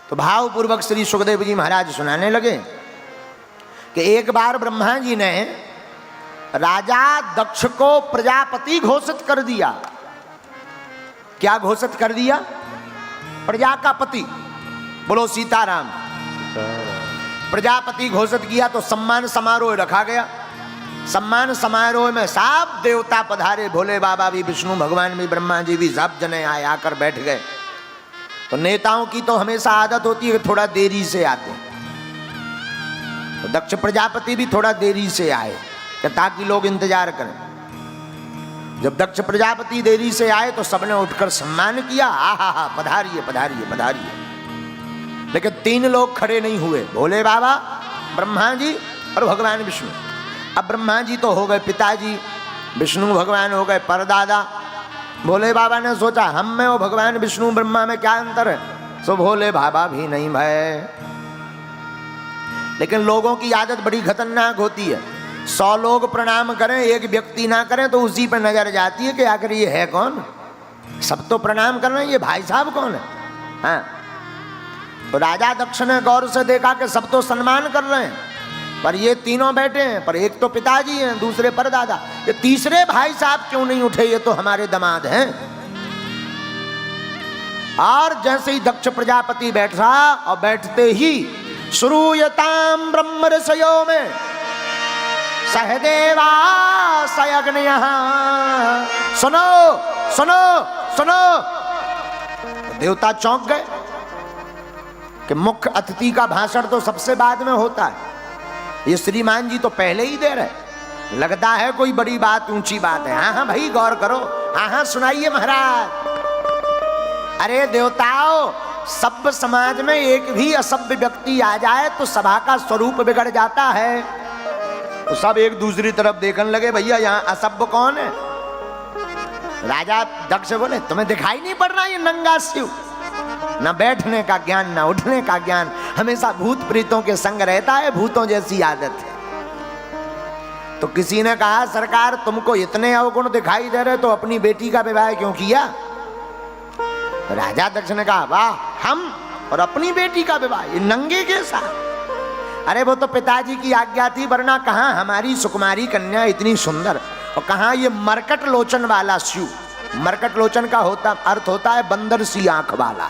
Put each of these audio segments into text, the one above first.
तो भावपूर्वक श्री सुखदेव जी महाराज सुनाने लगे कि एक बार ब्रह्मा जी ने राजा दक्ष को प्रजापति घोषित कर दिया। क्या घोषित कर दिया? प्रजा का पति। बोलो सीताराम। प्रजापति घोषित किया तो सम्मान समारोह रखा गया। सम्मान समारोह में सब देवता पधारे, भोले बाबा भी, विष्णु भगवान भी, ब्रह्मा जी भी, सब जने आए, आकर बैठ गए। तो नेताओं की तो हमेशा आदत होती है कि थोड़ा देरी से आते। तो दक्ष प्रजापति भी थोड़ा देरी से आए कि ताकि लोग इंतजार करें। जब दक्ष प्रजापति देरी से आए तो सबने उठकर सम्मान किया, आहा पधारिए पधारिए पधारिए। लेकिन 3 लोग खड़े नहीं हुए, भोले बाबा, ब्रह्मा जी और भगवान विष्णु। अब ब्रह्मा जी तो हो गए पिताजी, विष्णु भगवान हो गए परदादा। भोले बाबा ने सोचा हम में और भगवान विष्णु ब्रह्मा में क्या अंतर है, सो भोले बाबा भी नहीं भय। लेकिन लोगों की आदत बड़ी खतरनाक होती है। 100 लोग प्रणाम करें, एक व्यक्ति ना करें तो उसी पर नजर जाती है कि आखिर ये है कौन। सब तो प्रणाम कर रहे हैं, ये भाई साहब कौन है? हाँ। तो राजा दक्ष ने गौर से देखा कि सब तो सम्मान कर रहे हैं, पर ये तीनों बैठे हैं, पर एक तो पिताजी हैं, दूसरे परदादा, ये तीसरे भाई साहब क्यों नहीं उठे? ये तो हमारे दामाद हैं। और जैसे ही दक्ष प्रजापति बैठा और बैठते ही श्रूयताम ब्रह्म ऋषयो में सहदेवा सयग्नयः, सुनो सुनो सुनो। देवता चौंक गए कि मुख्य अतिथि का भाषण तो सबसे बाद में होता है, ये श्रीमान जी तो पहले ही दे रहे। लगता है कोई बड़ी बात, ऊंची बात है। हाँ हाँ भाई गौर करो, हाँ हाँ सुनाइए महाराज। अरे देवताओं, सभ्य समाज में एक भी असभ्य व्यक्ति आ जाए तो सभा का स्वरूप बिगड़ जाता है। तो सब एक दूसरी तरफ देखने लगे, भैया यहाँ असभ्य कौन है? राजा दक्ष बोले तुम्हें दिखाई नहीं पड़ रहा ये नंगा शिव? न बैठने का ज्ञान, न उठने का ज्ञान, हमेशा भूत प्रीतों के संग रहता है, भूतों जैसी आदत है। तो किसी ने कहा सरकार तुमको इतने अवगुण दिखाई दे रहे तो अपनी बेटी का विवाह क्यों किया? राजा दक्ष ने कहा वाह, हम और अपनी बेटी का विवाह ये नंगे के साथ? अरे वो तो पिताजी की आज्ञा थी, वरना कहाँ हमारी सुकुमारी कन्या इतनी सुंदर, और कहाँ ये मरकट लोचन वाला शिव। मरकट लोचन का अर्थ होता है बंदर सी आंख वाला।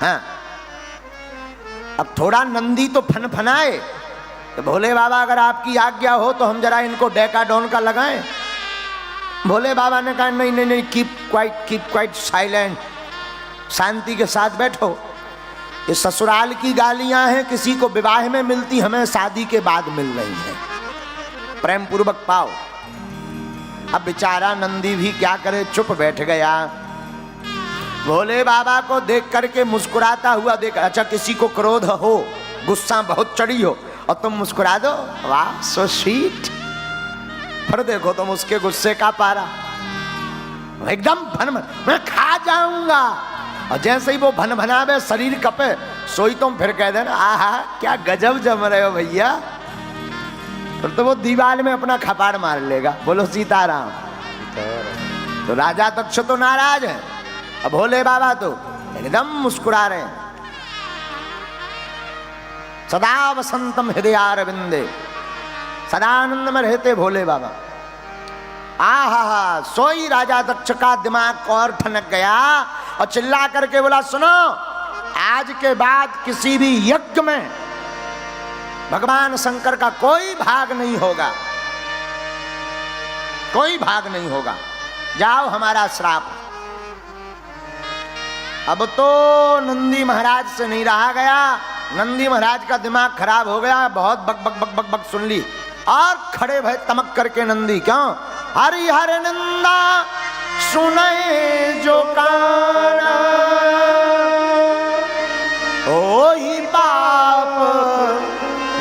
हाँ। अब थोड़ा नंदी तो फनफनाए तो भोले बाबा अगर आपकी आज्ञा हो तो हम जरा इनको डेकाडोन का लगाएं। भोले बाबा ने कहा नहीं नहीं नहीं, कीप क्वाइट साइलेंट, शांति के साथ बैठो। ये ससुराल की गालियां हैं, किसी को विवाह में मिलती, हमें शादी के बाद मिल रही हैं, प्रेम पूर्वक पाओ। अब बेचारा नंदी भी क्या करे, चुप बैठ गया। भोले बाबा को देख करके मुस्कुराता हुआ देख, अच्छा किसी को क्रोध हो, गुस्सा बहुत चढ़ी हो और तुम मुस्कुरा दो, वाह सो स्वीट। फिर देखो तुम उसके गुस्से का पारा एकदम भन, मैं खा जाऊंगा। और जैसे ही वो भन भनावे, शरीर कपे, सोई तुम फिर कह देना आहा क्या गजब जम रहे हो भैया। फिर तो वो दीवार में अपना खपाड़ मार लेगा। बोलो सीताराम। तो राजा दक्ष तो नाराज है, अब भोले बाबा तो एकदम मुस्कुरा रहे हैं। सदा वसंतम हृदयारविंदे, सदा आनंद में रहते भोले बाबा। आहा, सोई राजा दक्ष का दिमाग और ठनक गया और चिल्ला करके बोला सुनो, आज के बाद किसी भी यज्ञ में भगवान शंकर का कोई भाग नहीं होगा, कोई भाग नहीं होगा, जाओ हमारा श्राप। अब तो नंदी महाराज से नहीं रहा गया, नंदी महाराज का दिमाग खराब हो गया, बहुत बक बक बक बक बक सुन ली और खड़े भय तमक करके नंदी, क्यों? हरि हर निंदा सुने जो काना, ओ ही पाप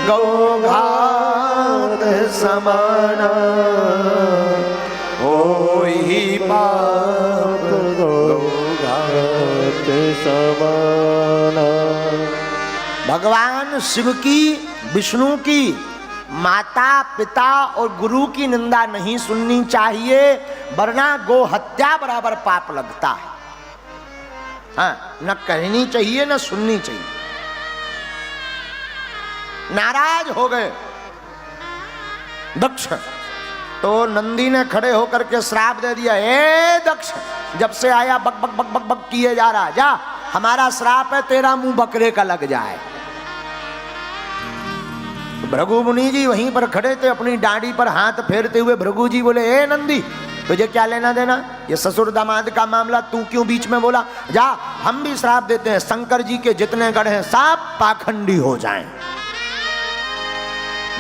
गौ घात समाना, ओ ही पाप गौ घात समाना। भगवान शिव की, विष्णु की, माता पिता और गुरु की निंदा नहीं सुननी चाहिए, वरना गो हत्या बराबर पाप लगता है। हाँ, न कहनी चाहिए न सुननी चाहिए। नाराज हो गए दक्ष, तो नंदी ने खड़े होकर के श्राप दे दिया, ए दक्ष, जब से आया बक बक बक बक बक किए जा रहा, जा, हमारा श्राप है तेरा मुंह बकरे का लग जाए। भृगु मुनि जी वहीं पर खड़े थे, अपनी डांडी पर हाथ फेरते हुए भृगु जी बोले, ए नंदी, तुझे क्या लेना देना, ये ससुर दामाद का मामला, तू क्यों बीच में बोला, जा, हम भी श्राप देते हैं, शंकर जी के जितने गढ़ हैं सब पाखंडी हो जाएं।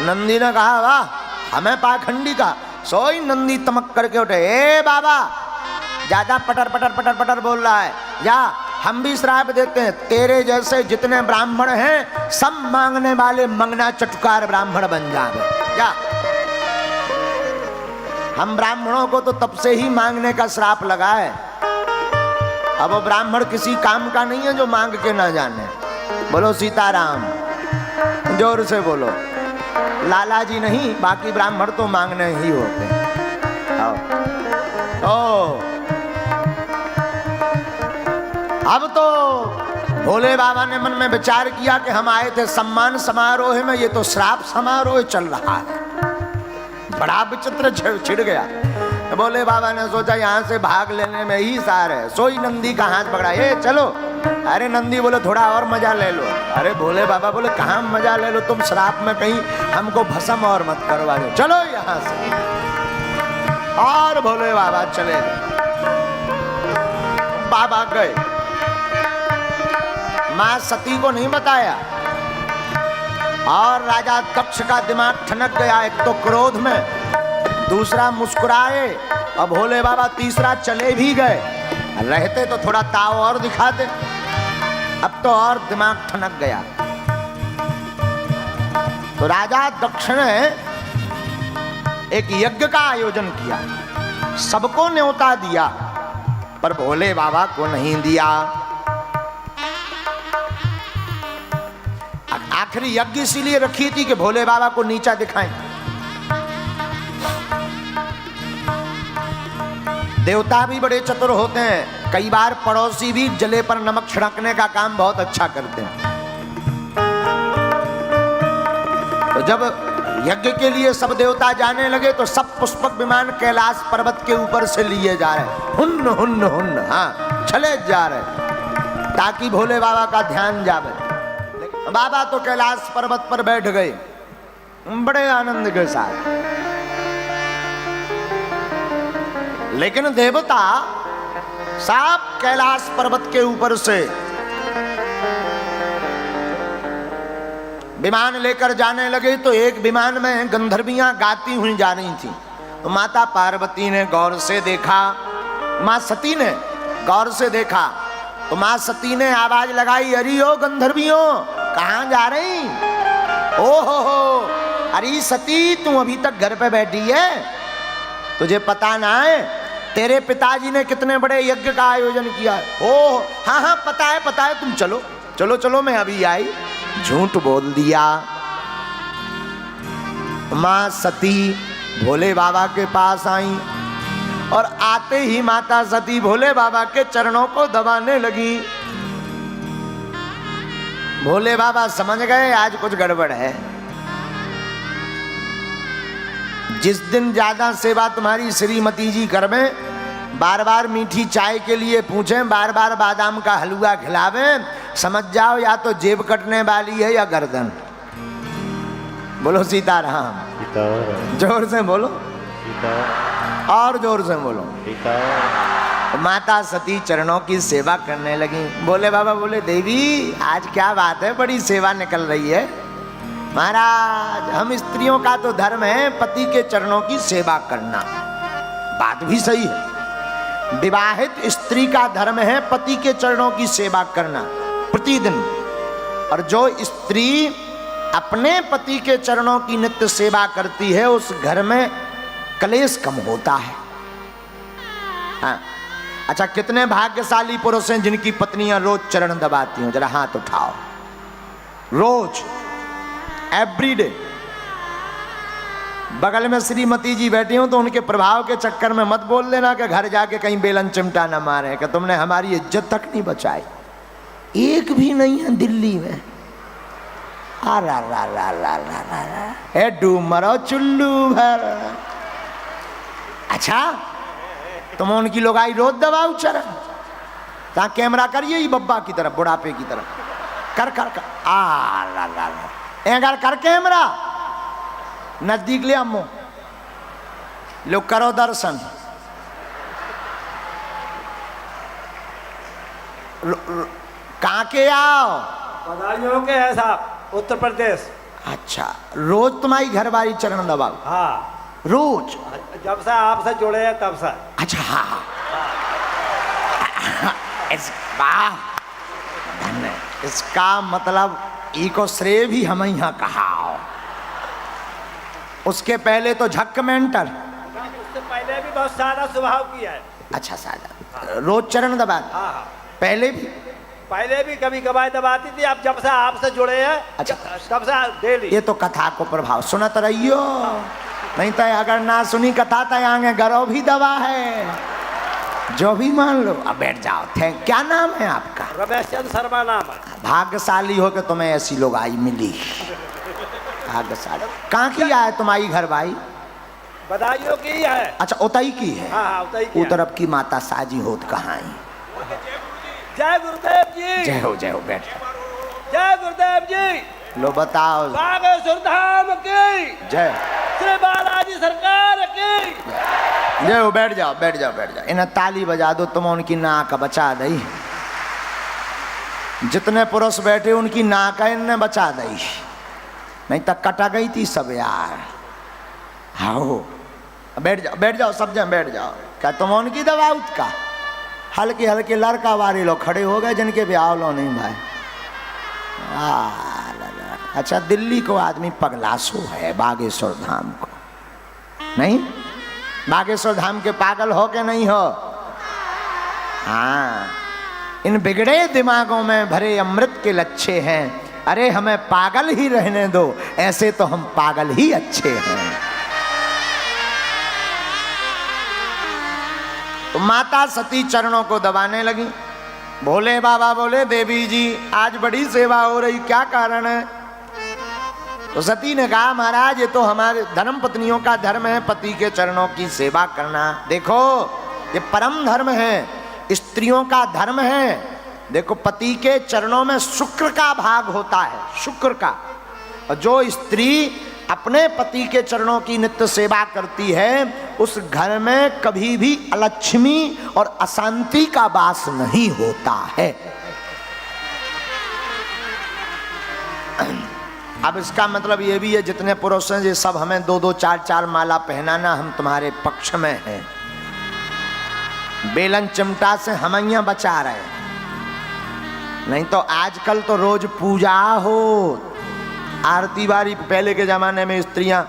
नंदी ने कहा, वाह, हमें पाखंडी का। सोई नंदी तमक करके उठे, ए बाबा, ज्यादा पटर पटर पटर पटर बोल रहा है, जा, हम भी श्राप देते हैं, तेरे जैसे जितने ब्राह्मण हैं सब मांगने वाले मंगना चटुकार ब्राह्मण बन जाए, जा। हम ब्राह्मणों को तो तब से ही मांगने का श्राप लगा है। अब वो ब्राह्मण किसी काम का नहीं है जो मांग के ना जाने। बोलो सीताराम, जोर से बोलो। लाला जी नहीं, बाकी ब्राह्मण तो मांगने ही होते हैं। अब तो भोले बाबा ने मन में विचार किया कि हम आए थे सम्मान समारोह में, ये तो श्राप समारोह चल रहा है। बड़ा विचित्र छिड़ गया। भोले बाबा ने सोचा यहाँ से भाग लेने में ही सार है। सोई नंदी का हाथ पकड़ा, ये चलो। अरे नंदी बोले थोड़ा और मजा ले लो। अरे भोले बाबा बोले कहाँ मजा ले लो, तुम श्राप में कहीं हमको भस्म और मत करवा दो, चलो यहाँ से। और भोले बाबा चले गए। बाबा गए, मां सती को नहीं बताया, और राजा दक्ष का दिमाग ठनक गया। एक तो क्रोध में, दूसरा मुस्कुराए, और भोले बाबा तीसरा चले भी गए। रहते तो थोड़ा ताव और दिखाते, अब तो और दिमाग ठनक गया। तो राजा दक्ष ने एक यज्ञ का आयोजन किया, सबको न्योता दिया, पर भोले बाबा को नहीं दिया। आखिरी यज्ञ इसीलिए रखी थी कि भोले बाबा को नीचा दिखाएं। देवता भी बड़े चतुर होते हैं, कई बार पड़ोसी भी जले पर नमक छिड़कने का काम बहुत अच्छा करते हैं। तो जब यज्ञ के लिए सब देवता जाने लगे तो सब पुष्पक विमान कैलाश पर्वत के ऊपर से लिए जा रहे, हुन्न हुन्न हुन्न, हाँ, चले जा रहे, ताकि भोले बाबा का ध्यान जावे। बाबा तो कैलाश पर्वत पर बैठ गए बड़े आनंद के साथ, लेकिन देवता साफ कैलाश पर्वत के ऊपर से विमान लेकर जाने लगे। तो एक विमान में गंधर्वियां गाती हुई जा रही थी। तो माता पार्वती ने गौर से देखा, मां सती ने गौर से देखा, तो मां सती ने आवाज लगाई, अरे ओ गंधर्वियों, कहां जा रही? ओ हो, अरे सती, तू अभी तक घर पे बैठी है, तुझे पता ना है तेरे पिताजी ने कितने बड़े यज्ञ का आयोजन किया? ओ हाँ हाँ पता है, तुम चलो चलो चलो, मैं अभी आई। झूठ बोल दिया। मां सती भोले बाबा के पास आई, और आते ही माता सती भोले बाबा के चरणों को दबाने लगी। भोले बाबा समझ गए आज कुछ गड़बड़ है। जिस दिन ज्यादा सेवा तुम्हारी श्रीमती जी कर में, बार बार मीठी चाय के लिए पूछें, बार बार बादाम का हलवा खिलावें, समझ जाओ या तो जेब कटने वाली है या गर्दन। बोलो सीताराम, जोर से बोलो, और जोर से बोलो। माता सती चरणों की सेवा करने लगी। भोले बाबा बोले, देवी आज क्या बात है, बड़ी सेवा निकल रही है। महाराज, हम स्त्रियों का तो धर्म है पति के चरणों की सेवा करना। बात भी सही है, विवाहित स्त्री का धर्म है पति के चरणों की सेवा करना प्रतिदिन। और जो स्त्री अपने पति के चरणों की नित्य सेवा करती है, उस घर में कलेश कम होता है। हाँ, अच्छा, कितने भाग्यशाली पुरुष हैं जिनकी पत्नियां रोज चरण दबाती हैं? जरा हाथ उठाओ। रोज, एवरीडे। बगल में श्रीमती जी बैठी हूं तो उनके प्रभाव के चक्कर में मत बोल देना कि घर जाके कहीं बेलन चिमटा ना मारे कि तुमने हमारी इज्जत तक नहीं बचाई। एक भी नहीं है दिल्ली में। ए डूमरो चुल्लू भर। अच्छा तुम उनकी लोगाई रोज दबाऊ चरण ता कैमरा करिए ही बब्बा की तरफ, बुढ़ापे की तरफ कर कर कर कर कैमरा नजदीक ले अम्मो लो करो दर्शन। कहाँ के आओ? बदायूं के है साहब, उत्तर प्रदेश। अच्छा रोज तुम्हारी घरवाली चरण दबाओ? हाँ रोज। जब से आपसे जुड़े हैं तब से। अच्छा हाँ इसका मतलब इको श्रेय भी हम यहाँ कहा। उसके पहले तो झक मेंटर, उससे पहले भी बहुत सारा स्वभाव किया है। अच्छा सादा रोज चरण दबा? हाँ पहले भी कभी कभार दबाती थी। अब जब से आपसे जुड़े हैं अच्छा तब से डेली। ये तो कथा को प्रभाव सुनत रहियो, नहीं तो अगर ना सुनी कथा तो आगे गरो भी दबा है जो भी मान लो। अब बैठ जाओ। क्या नाम है आपका? रमेश चंद्र शर्मा नाम है। भाग्यशाली हो के तुम्हें ऐसी लोग आई मिली। भाग्यशाली। कहाँ की है तुम्हारी घर भाई? बदायूं की है। अच्छा उतई की है। हाँ उतई की। उतरब की माता साजी होत कहाँ आई? जय गुरुदेव जी। जय हो बैठ। जय गुरुदेव जी। लो बताओ। बागेश्वर धाम की जय। श्री बालाजी सरकार की जय हो। बैठ जाओ। इन्हें ताली बजा दो, तुम उनकी नाक बचा दई। जितने पुरुष बैठे उनकी नाक इनने बचा दई, नहीं तो कटा गई थी सब यार। हाँ बैठ जाओ सब जन बैठ जाओ। क्या तुम उनकी दवा का? हल्के हल्के लड़का वाले लोग खड़े हो गए जिनके ब्याह लो नहीं भाई। अच्छा दिल्ली को आदमी पगलासो है, बागेश्वर धाम को नहीं। बागेश्वर धाम के पागल हो के नहीं हो? हाँ इन बिगड़े दिमागों में भरे अमृत के लच्छे हैं। अरे हमें पागल ही रहने दो, ऐसे तो हम पागल ही अच्छे हैं। तो माता सती चरणों को दबाने लगी। भोले बाबा बोले देवी जी आज बड़ी सेवा हो रही, क्या कारण है? तो सती ने कहा महाराज ये तो हमारे धर्म पत्नियों का धर्म है, पति के चरणों की सेवा करना। देखो ये परम धर्म है, स्त्रियों का धर्म है। देखो पति के चरणों में शुक्र का भाग होता है, शुक्र का। और जो स्त्री अपने पति के चरणों की नित्य सेवा करती है उस घर में कभी भी अलक्ष्मी और अशांति का वास नहीं होता है। अब इसका मतलब ये भी है जितने पुरुष हैं ये सब हमें 2-2 4-4 माला पहनाना हम तुम्हारे पक्ष में हैं। बेलन चिमटा से हमैया बचा रहे, नहीं तो आजकल तो रोज पूजा हो, आरती बारी। पहले के जमाने में स्त्रियां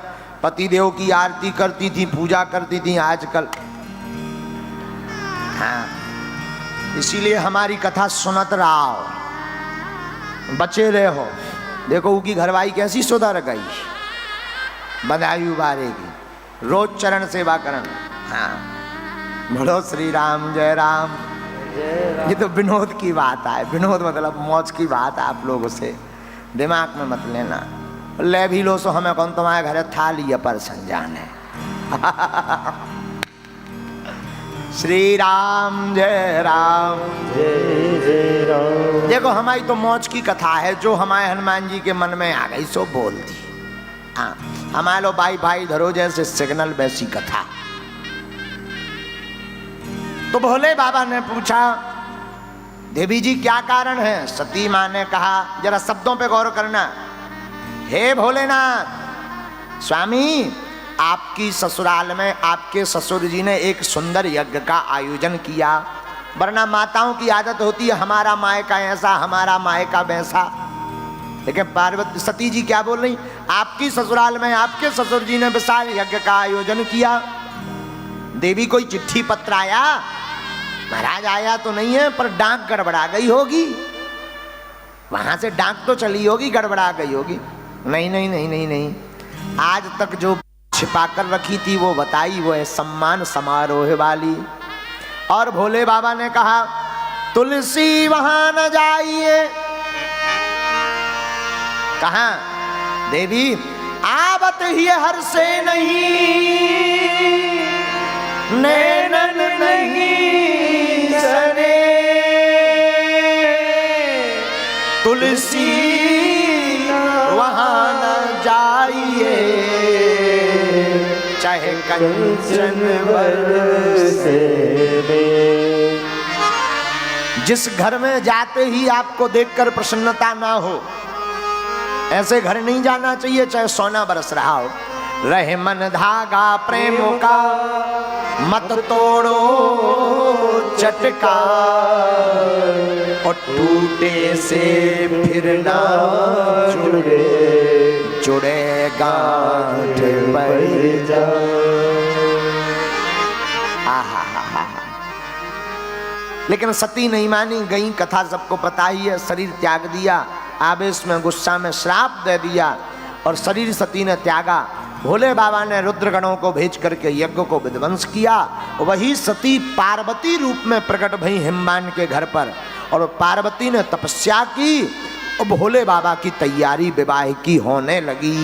पतिदेव की आरती करती थी, पूजा करती थी। आजकल हाँ इसीलिए हमारी कथा सुनत रहो, बचे रहो। देखो उनकी घरवाई कैसी सुधर गई, बदायूं बारे की, रोज चरण सेवा करन। हाँ बोलो श्री राम जय राम। ये तो विनोद की बात है, विनोद मतलब मौज की बात है। आप लोगों से दिमाग में मत लेना। ले भी लो सो हमें कौन तुम्हारे घर थाली पर संजान है। श्री राम जय राम जय राम। देखो हमारी तो मौज की कथा है, जो हमारे हनुमान जी के मन में आ गई सो बोल दी। हाँ हमारे लो भाई भाई धरो जैसे सिग्नल वैसी कथा। तो भोले बाबा ने पूछा देवी जी क्या कारण है? सती माँ ने कहा, जरा शब्दों पे गौर करना। हे भोलेनाथ स्वामी आपकी ससुराल में आपके ससुर जी ने एक सुंदर यज्ञ का आयोजन किया, वरना माताओं की आदत होती है हमारा मायका ऐसा हमारा मायका वैसा। लेकिन पार्वती सती जी क्या बोल रही? आपकी ससुराल में आपके ससुर जी ने विशाल यज्ञ का आयोजन किया। देवी कोई चिट्ठी पत्र आया? महाराज आया तो नहीं है, पर डाक गड़बड़ा गई होगी, वहां से डाक तो चली होगी, गड़बड़ा गई होगी। नहीं नहीं नहीं नहीं नहीं, आज तक जो छिपा कर रखी थी वो बताई, वो है सम्मान समारोह वाली। और भोले बाबा ने कहा तुलसी वहां न जाइए। कहा देवी आवत ही हर से नहीं, नैनन नहीं सने, तुलसी वहां न जाइए, चाहे कंचन बरसे। जिस घर में जाते ही आपको देखकर प्रसन्नता ना हो, ऐसे घर नहीं जाना चाहिए, चाहे सोना बरस रहा हो। रहे मन धागा प्रेम का, मत तोड़ो चटका, और टूटे से फिर ना जुड़े गांठ पड़ जा। लेकिन सती नहीं मानी, गई, कथा सबको पता ही है। शरीर त्याग दिया, आवेश में गुस्सा में श्राप दे दिया और शरीर सती ने त्यागा। भोले बाबा ने रुद्रगणों को भेज करके यज्ञ को विध्वंस किया। वही सती पार्वती रूप में प्रकट भई हिमवान के घर पर, और पार्वती ने तपस्या की और भोले बाबा की तैयारी विवाह की होने लगी।